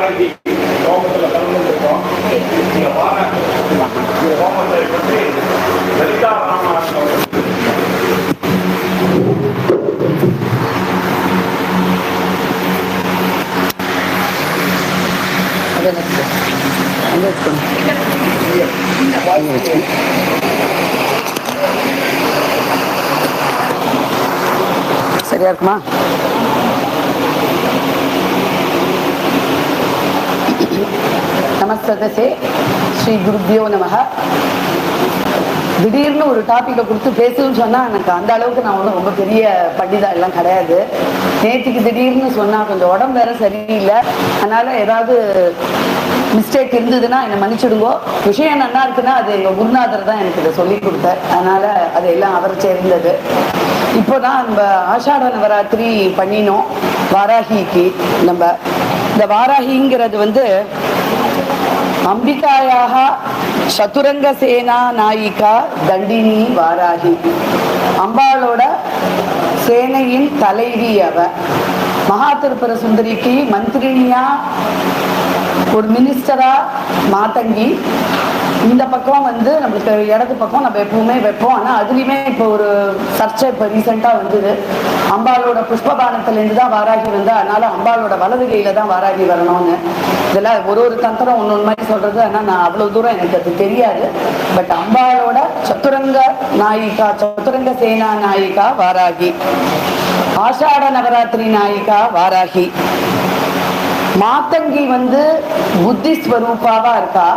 வாராகி ஹோமத்தில் கலந்துருக்கோம். இந்த வாராகி ஹோமத்தை பற்றி லலிதா ராமநாதன் சரியா இருக்குமா? நமஸ்தே ஸ்ரீ குருபியோ நமஹ. திடீர்னு ஒரு டாப்பிக்கை கொடுத்து பேசுன்னு சொன்னால் எனக்கு அந்த அளவுக்கு நான் ஒன்றும் ரொம்ப பெரிய பண்டிதா எல்லாம் கிடையாது. நேற்றுக்கு திடீர்னு சொன்னால் கொஞ்சம் உடம்பு வேற சரியில்லை, அதனால் ஏதாவது மிஸ்டேக் இருந்ததுன்னா என்னை மன்னிச்சுடுங்கோ. விஷயம் நல்லா இருக்குன்னா அது எங்கள் குருநாதர் தான் எனக்கு இதை சொல்லி கொடுத்தார், அதனால் அதையெல்லாம் அவர் சேர்ந்தது. இப்போ தான் நம்ம ஆஷாட நவராத்திரி பண்ணினோம் வாராகிக்கு. நம்ம இந்த வாராகிங்கிறது வந்து அம்பிகாயாக சதுரங்க சேனா நாயிகா தண்டினி வாராகி. அம்பாளோட சேனையின் தலைவி அவ. மகா திருப்புர சுந்தரிக்கு மந்திரினியா ஒரு மினிஸ்டரா மாதங்கி. இந்த பக்கம் வந்து நம்மளுக்கு இடது பக்கம் நம்ம எப்பவுமே வைப்போம். ஆனால் அதுலேயுமே இப்போ ஒரு சர்ச்சை இப்போ ரீசெண்டாக வந்தது. அம்பாளோட புஷ்பபானத்திலேருந்து தான் வாராகி வந்தா, அதனால அம்பாளோட வலது கையில தான் வாராகி வரணும்னு. இதெல்லாம் ஒரு தந்திரம் ஒன்று மாதிரி சொல்றது. ஆனால் நான் அவ்வளோ தூரம் எனக்கு அது தெரியாது. பட் அம்பாளோட சதுரங்க நாயிகா, சதுரங்க சேனா நாயிகா வாராகி. ஆஷாட நவராத்திரி நாயிகா வாராகி. மாதங்கி வந்து புத்தி ஸ்வரூபாவா இருக்கா,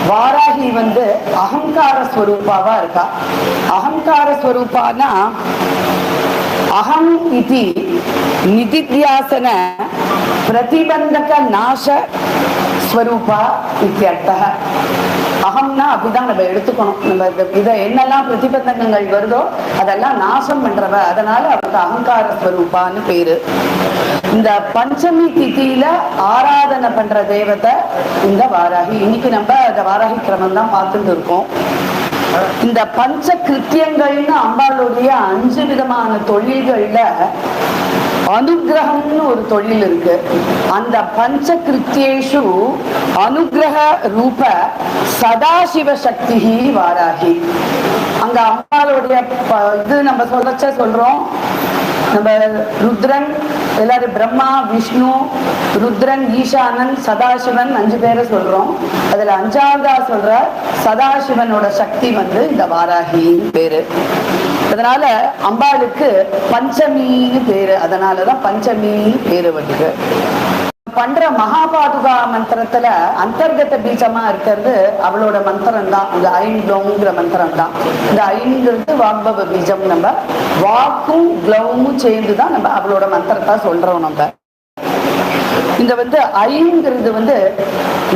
வாராகி வந்து அகங்கார ஸ்வரூபாவா இருக்கா. அகங்கார ஸ்வரூபானா அகம் இதி நிதித்தியாசன பிரதிபந்தக நாச ஸ்வரூபா இத்தியர்த்தः. அகம்னா அப்படிதான் நம்ம எடுத்துக்கணும். நம்ம இதை என்னெல்லாம் பிரதிபந்தகங்கள் வருதோ அதெல்லாம் நாசம் பண்றவ, அதனால அவருக்கு அகங்கார ஸ்வரூபான்னு பேரு. இந்த பஞ்சமி திதியில ஆராதனை பண்ற தேவதை இந்த வாராகி. இன்னைக்கு நம்ம இந்த வாராகி கிரமம் தான் பார்த்துட்டு இருக்கோம். இந்த பஞ்ச கிருத்தியங்கள்னு அம்பாளுடைய 5 விதமான தொழில்கள்ல அனுகிரகம்னு ஒரு தொழில் இருக்கு. அந்த பஞ்ச கிருத்தியேஷு அனுகிரக ரூப சதாசிவ சக்தி வாராகி. அங்க அம்பாளுடைய இது நம்ம சொல்றோம். நம்ம ருத்ரன் எல்லாரும் பிரம்மா, விஷ்ணு, ருத்ரன், ஈசானன், சதாசிவன் 5 பேரை சொல்றோம். அதுல 5ஆவதா சொல்ற சதாசிவனோட சக்தி வந்து இந்த வாராகின்னு பேரு. அதனால அம்பாளுக்கு பஞ்சமின்னு பேரு. அதனாலதான் பஞ்சமின்னு பேரு வந்து. பண்ற மகாபாதுகா மந்திரத்துல அந்தர்கத பீஜமா இருக்கிறது அவளோட மந்திரம் தான். இந்த ஐங்கிற மந்திரம் தான். இந்த ஐங்கிறது வாக்பவ பீஜம். நம்ம வாக்கும் கிளவும் சேர்ந்துதான் நம்ம அவளோட மந்திரத்தை சொல்றோம். நம்ம இந்த வந்து ஐங்கிறது வந்து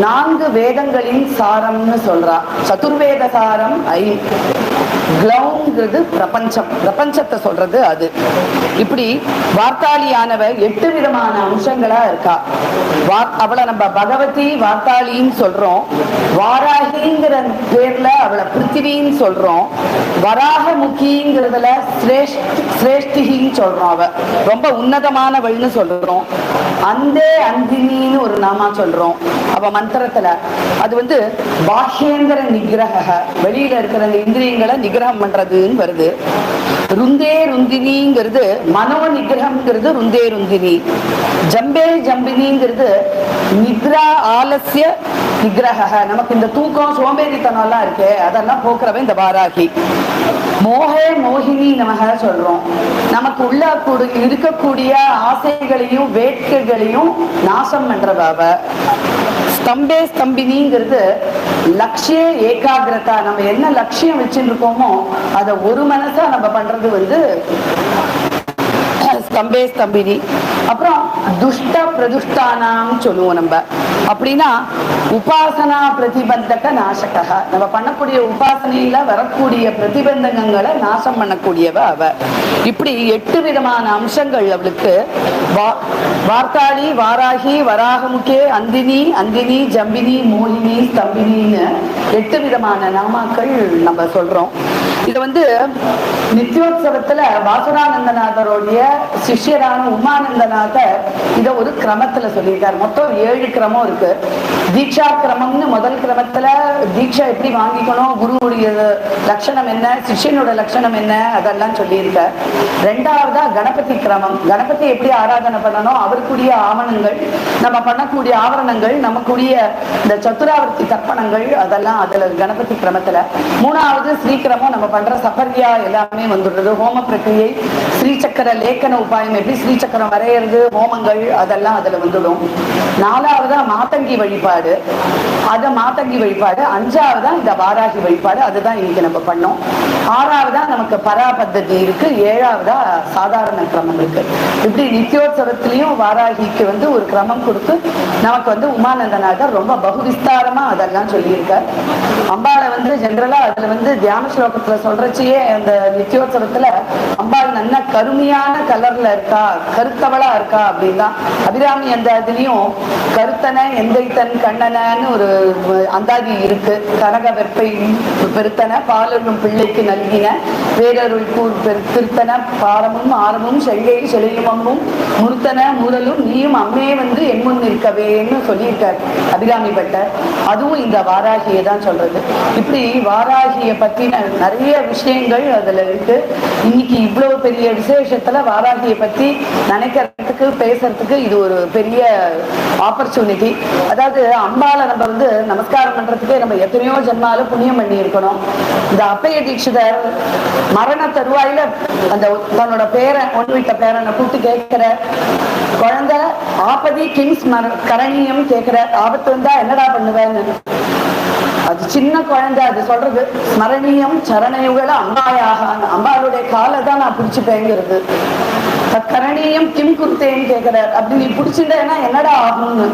4 வேதங்களின் சாரம்னு சொல்றா. சதுர்வேத சாரம் ஐ. கிளவுங்கிறது பிரபஞ்சம், பிரபஞ்சத்தை சொல்றது அது. இப்படி வார்த்தாளியானவ 8 விதமான அம்சங்களா இருக்கா. அவளை நம்ம பகவதி வார்த்தாளின்னு சொல்றோம். வாராகிங்கிற பேர்ல அவளை பிருத்திவின்னு சொல்றோம். வராகமுகிங்கிறதுல சிரேஷ்டிகின்னு சொல்றோம். அவ ரொம்ப உன்னதமானவள்னு சொல்றோம். அந்தே அந்தினின்னு ஒரு நாமா சொல்றோம் அவ மந்திரத்துல. அது வந்து பாஹ்யேந்திர நிகிரக, வெளியில இருக்கிற அந்த இந்திரியங்களை நிகிரகம் பண்றதுன்னு வருது. ருந்தே ருந்தினிங்கிறது மனோ நிகிரகம்ங்கிறது ருந்தே ருந்தினி. ஜம்பே ஜம்பினிங்கிறது நித்ரா ஆலசிய நிகிரக, நமக்கு இந்த தூக்கம் சோம்பேறித்தனம் எல்லாம் இருக்கு அதெல்லாம் போக்குறவன் இந்த வாராகி. மோகே மோகினி நமக சொல்றோம். நமக்கு உள்ள இருக்கக்கூடிய ஆசைகளையும் வேட்கைகளையும் நாசம் பண்றவ. ஸ்தம்பே ஸ்தம்பினிங்கிறது லட்சிய ஏகாகிரதா, நம்ம என்ன லட்சியம் வச்சுட்டு இருக்கோமோ அதை ஒரு மனசா நம்ம பண்றது வந்து ஸ்தம்பே ஸ்தம்பினி. அப்புறம் துஷ்ட பிரதுஷ்டானாம் சொல்லுவோம் நம்ம. அப்படின்னா உபாசனா பிரதிபந்தக நாசக, நம்ம பண்ணக்கூடிய உபாசனையில வரக்கூடிய பிரதிபந்தகங்களை நாசம் பண்ணக்கூடியவ அவ. இப்படி 8 விதமான அம்சங்கள் அவளுக்கு. வார்த்தாளி, வாராகி, வராகமுகே, அந்தினி, அந்தினி, ஜம்பினி, மோகினி, ஸ்தம்பினின்னு 8 விதமான நாமாக்கள் நம்ம சொல்றோம். இது வந்து நித்யோத்சவத்துல வாசுரானந்தநாதருடைய சிஷ்யரான உமானந்தநாதர் இதை ஒரு கிரமத்துல சொல்லியிருக்காரு. மொத்தம் 7 கிரமம் இருக்கு. தீட்சா கிரமம்னு முதல் கிரமத்துல தீட்சா எப்படி வாங்கிக்கணும், குருவுடைய லட்சணம் என்ன, சிஷ்யனோட லட்சணம் என்ன, அதெல்லாம் சொல்லியிருக்க. ரெண்டாவதா கணபதி கிரமம், கணபதி எப்படி ஆராதனை பண்ணணும், அவருக்குரிய ஆவணங்கள், நம்ம பண்ணக்கூடிய ஆவரணங்கள், நமக்குரிய இந்த சத்துராவர்த்தி தர்ப்பணங்கள், அதெல்லாம் அதுல கணபதி கிரமத்துல. மூணாவது ஸ்ரீகிரமம், நம்ம பண்ற சபர்யா எல்லாமே வந்துடுறது. ஹோம பிரக்கிரியை, ஸ்ரீசக்கர லேக்கன உபாயம், எப்படி ஸ்ரீசக்கரம் வரையிறது, ஹோமங்கள், அதெல்லாம் அதுல வந்துடும். நாலாவதா மாதங்கி வழிபாடு, மாதங்கி வழிபாடு. அஞ்சாவதா இந்த வாராகி வழிபாடு, அதுதான் இன்னைக்கு நம்ம பண்ணோம். ஆறாவதா நமக்கு பரா பத்ததி இருக்கு. ஏழாவதா சாதாரண கிரமம் இருக்கு. இப்படி நித்தியோத்சவத்திலையும் வாராகிக்கு ஒரு கிரமம் கொடுத்து நமக்கு உமானந்தநாதர் ரொம்ப பகுவிஸ்தாரமா அதெல்லாம் சொல்லியிருக்கார். அம்பாளை ஜென்ரலா அதுல தியான ஸ்லோகத்துல சொல்றச்சையே அந்த நித்தியோத்சவத்துல அம்பாள் நல்ல கருமையான கலர்ல இருக்கா, கருத்தவளா இருக்கா அப்படின்னா. அபிராமி அந்த இதுலயும் கருத்தன எந்தைத்தன் கண்ணனன்னு ஒரு அந்தாதி இருக்கு. கனக வெப்பை பெருத்தன பாலரும் பிள்ளைக்கு நல்கின வேறருள் கூர் திருத்தன பாரமும் ஆரமும் செங்கை செழியுமமும் முருத்தன முரலும் நீயும் அம்மே என்முன் இருக்கவேன்னு சொல்லியிருக்காரு அபிராமி பட்டர். அதுவும் இந்த வாராகியை தான் சொல்றது. இப்படி வாராகியை பத்தின நிறைய விஷயங்கள் அதுல இருக்கு. இன்னைக்கு இவ்வளவு பெரிய விசேஷத்துல வாராகியை பத்தி நினைக்கிறதுக்கு பேசுறதுக்கு இது ஒரு பெரிய ஆப்பர்ச்சுனிட்டி. அதாவது அம்பாளை நம்ம நமஸ்காரம் பண்றதுக்கே நம்ம எத்தனையோ ஜென்மால புண்ணியம் பண்ணி இருக்கணும். இந்த அப்பைய தீட்சிதர் மரண தருவாயில அந்த தன்னோட ஒன்று விட்ட பேரனை கூப்பிட்டு கேட்கிற, குழந்தை ஆபதி கிங்ஸ் கரணியம் கேட்கிற, ஆபத்து வந்தா என்னடா பண்ணுவேன்னு. அது சின்ன குழந்தை, அது சொல்றது ஸ்மரணீயம் சரணயுகள அம்பாயாக, அம்பாளுடைய காலை தான் நான் பிடிச்சுப்பேங்கிறது. கரணியம் கிம் குருத்தேன்னு கேட்கிறார். அப்படி நீ பிடிச்சிட்டேன்னா என்னடா ஆகும்னு.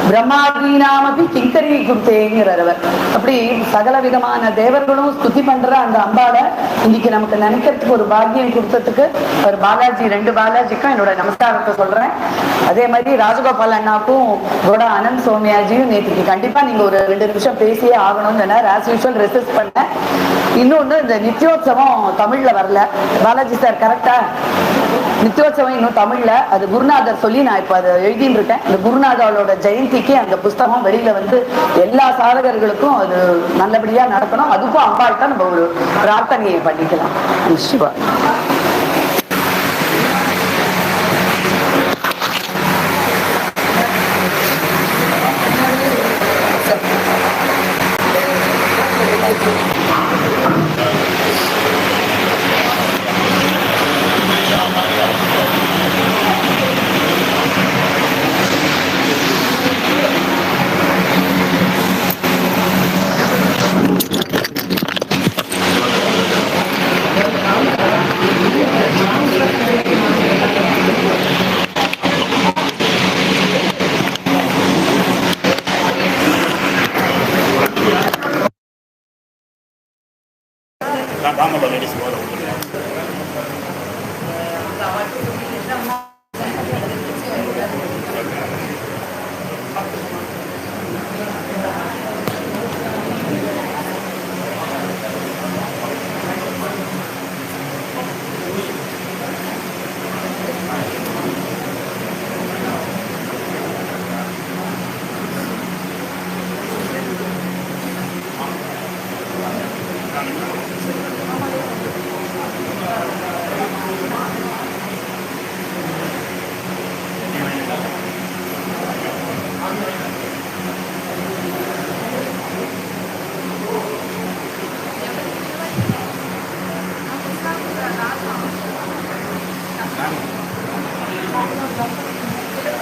பிரம்மாதீனாமபி கிங்கரி குருத்தேங்கிறார் அவர். அப்படி சகல விதமான தேவர்களும் ஸ்துதி பண்ற அந்த அம்பாளை இன்னைக்கு நமக்கு நினைக்கிறதுக்கு ஒரு பாக்கியம் கொடுத்ததுக்கு ஒரு பாலாஜி, 2 பாலாஜிக்கும் என்னோட நமஸ்காரத்தை சொல்றேன். அதே மாதிரி ராஜகோபால் அண்ணாக்கும் கூட அனந்த் சோமியாஜியும் நேற்றுக்கு கண்டிப்பா நீங்க ஒரு 2 நிமிஷம் பேசியே ஆகணும்னு சொன்னார். ஆஸ் யூஷுவல் ரெசிஸ்ட் பண்ணேன். இன்னொன்னு, இந்த நித்தியோத்சவம் தமிழ்ல வரல. பாலாஜி சார் கரெக்டா? நித்தியோத்சவம் இன்னும் தமிழ்ல, அது குருநாதர் சொல்லி நான் இப்ப அதை எழுதின்னு இருக்கேன். இந்த குருநாதரோட ஜெயந்திக்கு அந்த புஸ்தகம் வெளியில எல்லா சாதகர்களுக்கும் அது நல்லபடியா நடக்கணும். அதுக்கும் அம்பாள்கிட்ட நம்ம ஒரு பிரார்த்தனையை பண்ணிக்கலாம். சிவா.